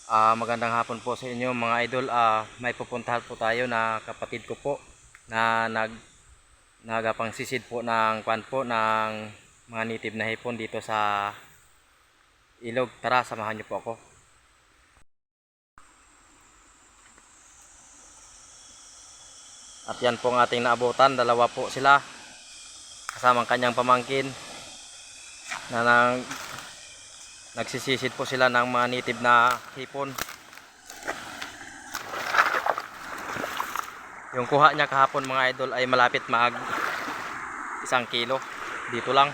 Magandang hapon po sa inyo mga idol. May pupuntahan po tayo na kapatid ko po na nagapang sisid po ng kwan po ng mga native na hipon dito sa ilog. Tara, samahan niyo po ako. At yan po ang ating naabutan, dalawa po sila kasamang kanyang pamangkin na nagsisisid po sila ng mga native na hipon. Yung kuha niya kahapon mga idol ay malapit mag 1 kilo. Dito lang.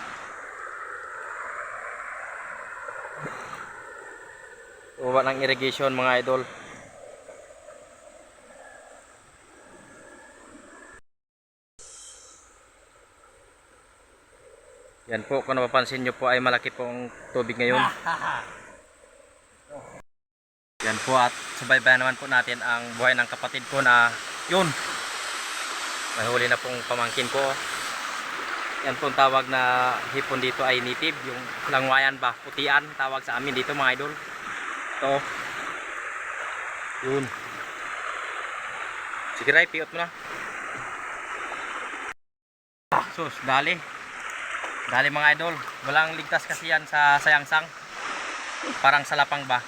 Uwa ng irrigation mga idol. Yan po, kung napapansin nyo po ay malaki pong tubig ngayon. Yan po, at subaybayan naman po natin ang buhay ng kapatid ko na yun. May huli na pong pamangkin ko. Yan po tawag na hipon dito ay native. Yung langwayan ba, putian tawag sa amin dito mga idol. Ito. Yun. Sige Ray, piot mo na. Sus, dali. Dali mga idol. Walang ligtas kasi yan sa sayangsang. Parang salapang ba.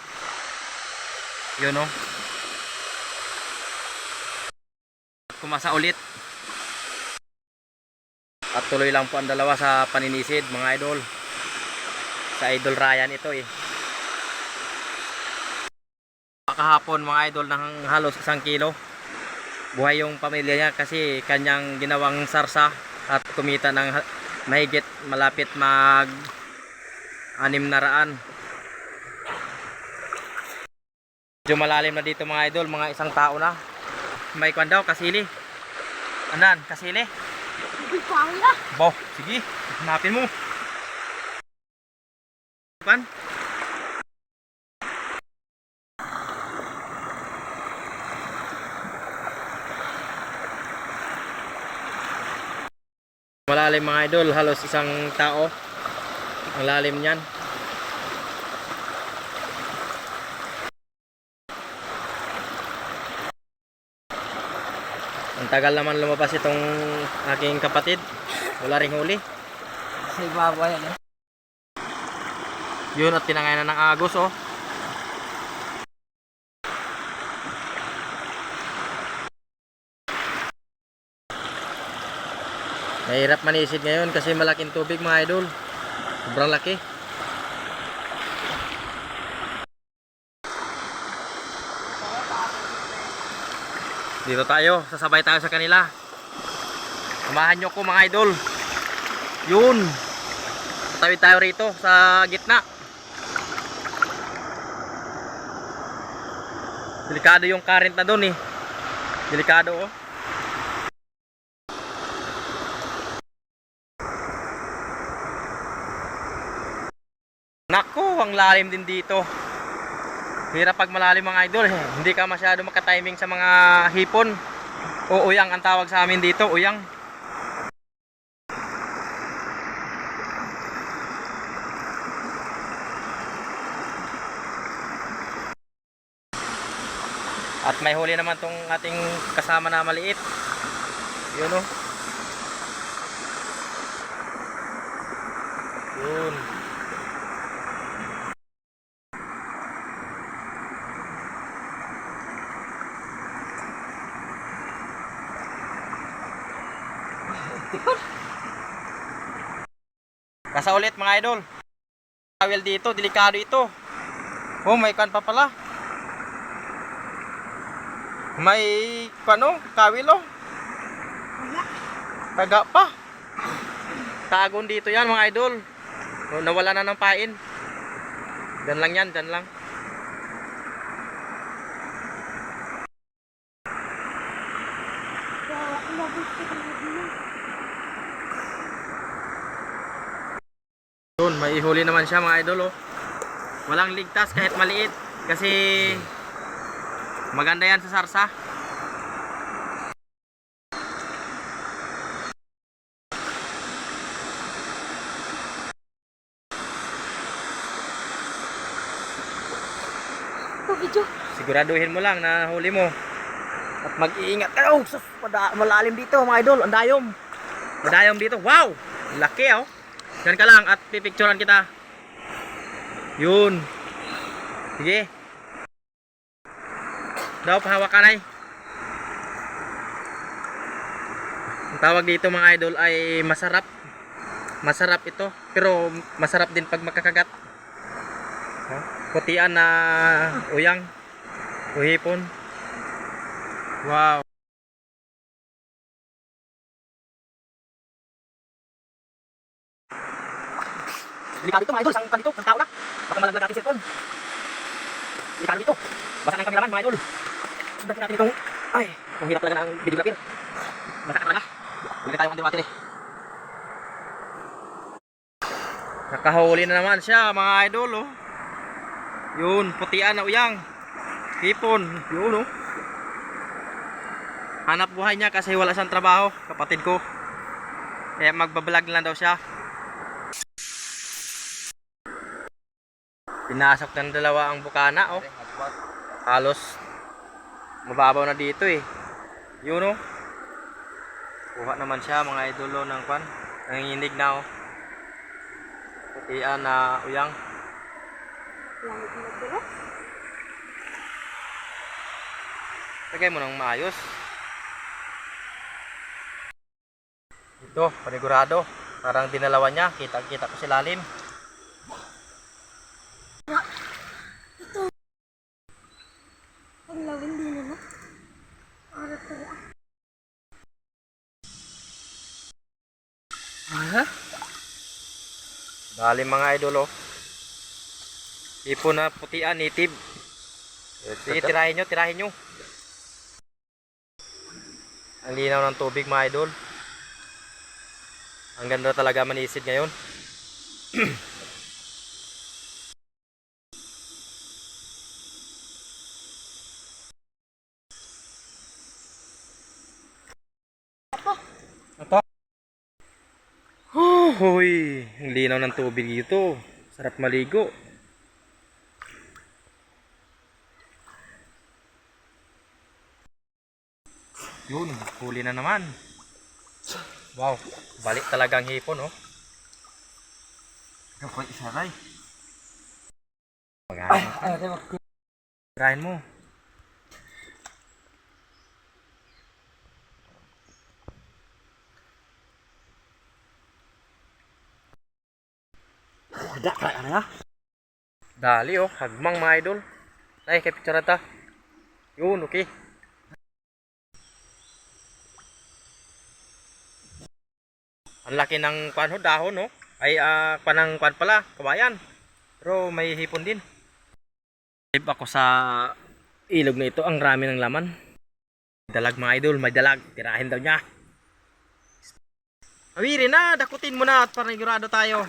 Yun o. Kumasa ulit. At tuloy lang po ang dalawa sa paninisid mga idol. Sa Idol Ryan ito eh. Kahapon mga idol ng halos 1 kilo. Buhay yung pamilya niya kasi kanyang ginawang sarsa at kumita ng mahigit malapit mag 600. Medyo malalim na dito mga idol, mga 1 tao na. May kwan daw, kasili. Anan, kasili? Bo, sige, hanapin mo. Kwan? Malalim mga idol, halos 1 tao. Ang lalim niyan. Ang tagal naman lumabas itong aking kapatid. Wala ring huli. Sa ibabaw yan eh. Yun, at tinangay na ng agos oh. Mahirap manisid ngayon kasi malaking tubig mga idol. Sobrang laki. Dito tayo, sasabay tayo sa kanila. Samahan nyo ko mga idol. Yun. Tawid tayo rito sa gitna. Delikado yung current na doon eh. Delikado oh. Nako, ang lalim din dito. Hirap pag malalim mga idol eh. Hindi ka masyado makatiming sa mga hipon. O uyang ang tawag sa amin dito, uyang. At may huli naman tong ating kasama na maliit. Yun oh. Yun. Kasa ulit mga idol. Kawil dito, delikado ito. Oh, may kan pa pala. May pano, kawil oh. Taga pa. Tagon dito yan mga idol. Nawala na ng pain. Dan lang yan, dan lang. Yun, may ihuli naman siya mga idol oh. Walang ligtas kahit maliit kasi maganda yan sa sarsa. video. Siguraduhin mo lang na huli mo. At mag-iingat ka. Oh, sus, malalim dito mga idol. Ang dayom. Madayom dito. Wow! Laki oh. Yan ka lang at pipicturean kita. Yun. Sige. Daw, pahawakan ay. Ang tawag dito mga idol ay masarap. Masarap ito. Pero masarap din pag makakagat. Putian na uyang. Uhipon. Wow. Delikado dito mga idol. Isang pan dito. Ang tao na. Baka malaglag natin cellphone. Delikado dito. Basa na yung cameraman mga idol. Sundan natin itong... Ay, ang hirap talaga ng videographer. Basa ka talaga. Huli tayo underwater eh. Nakahuli na naman siya mga idol oh. Yun, putian na uyang. Hipon, yun oh. Hanap buhay niya kasi wala siyang trabaho, kapatid ko. Kaya magbablog lang daw siya. Pinasok ng dalawa ang bukana oh. Halos mababaw na dito eh. Yun oh. Kuha naman siya mga idolo ng kwan. Nanginginig na oh. Putian na uyang. Lagay mo ng maayos. Ito, panigurado. Parang dinalawan niya. Kita-kita ko si lalim. Ang lawin din na. Arat ko na. Lalim mga idol oh. Ipon na putian, native. Sige, tirahin nyo, tirahin nyo. Ang linaw ng tubig mga idol. Ang ganda talaga manisid ngayon. Ito. Hoy, ang linaw ng tubig dito. Sarap maligo. Yun, huli na naman. Wow, balik talagang hipon oh. Kapag isaray. Tirahin mo. Dali oh, hagmang mga idol. Ay, kay picture ta. Yun, okay. Ang laki ng kwan ho, dahon no. Ay panang kwan pala, kawayan. Pero may hipon din. Tip ako sa ilog na ito, ang rami ng laman. Dalag mga idol, may dalag. Tirahin daw niya. Awiri na, dakutin mo na at panigurado tayo.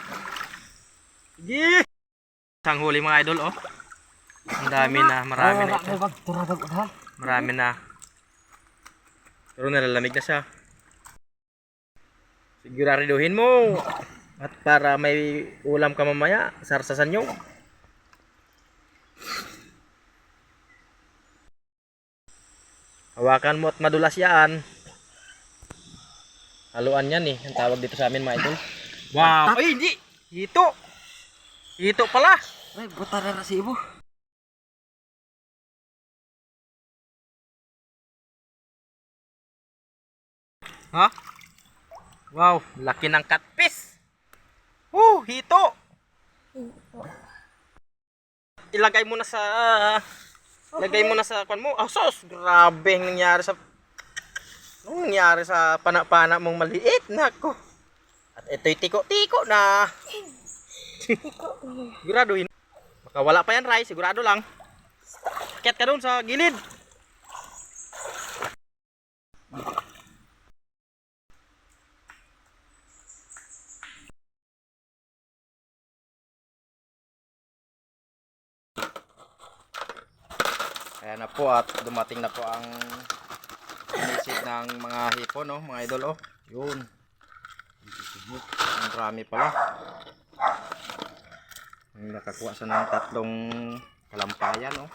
Sige. Isang huli mga idol oh. Ang dami na, marami na ito. Marami na. Pero nalalamig na siya. Siguraduhin mo. At para may ulam ka mamaya, sarsasan nyo. Hawakan mo at madulas yan. Haluan yan eh. Ang tawag dito sa amin mga idol. Wow! Ay hindi! Hito! Hito pala! Ay, butara na si Ibo. Ha? Wow, laki ng catfish. Hito. Ilagay mo na sa kwan mo. Sos, grabe ang nangyari sa pana-pana mong maliit, nako. At ito'y tiko-tiko na. Siguraduhin. Baka wala pa yan, Ray, sigurado lang. Akyat ka doon sa gilid. Ayan na po at dumating na po ang inisid ng mga hipon no, mga idol oh. Yun. Ang rami pala. Nakakuha sa ng tatlong kalampayan oh.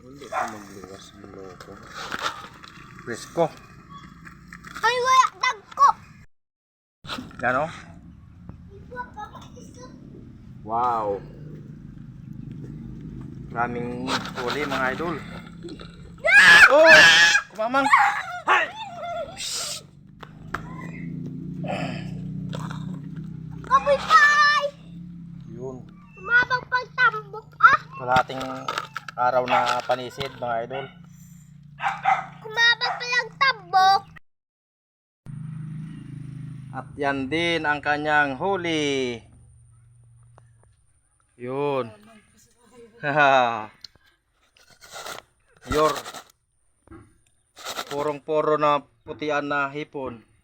Hindi ko magluwas mo loko. Presko. Ay, wala dagko. Gano? Wow. Maraming huli mga idol. Oh! Kumamang. Kapoy pay! Yun. Tumabang pagtambok ah! Kalahating araw na panisid mga idol. Kumabang palang tambok! At yan din ang kanyang huli. Yun. Haha. Yor. Purong-puro na putian na hipon.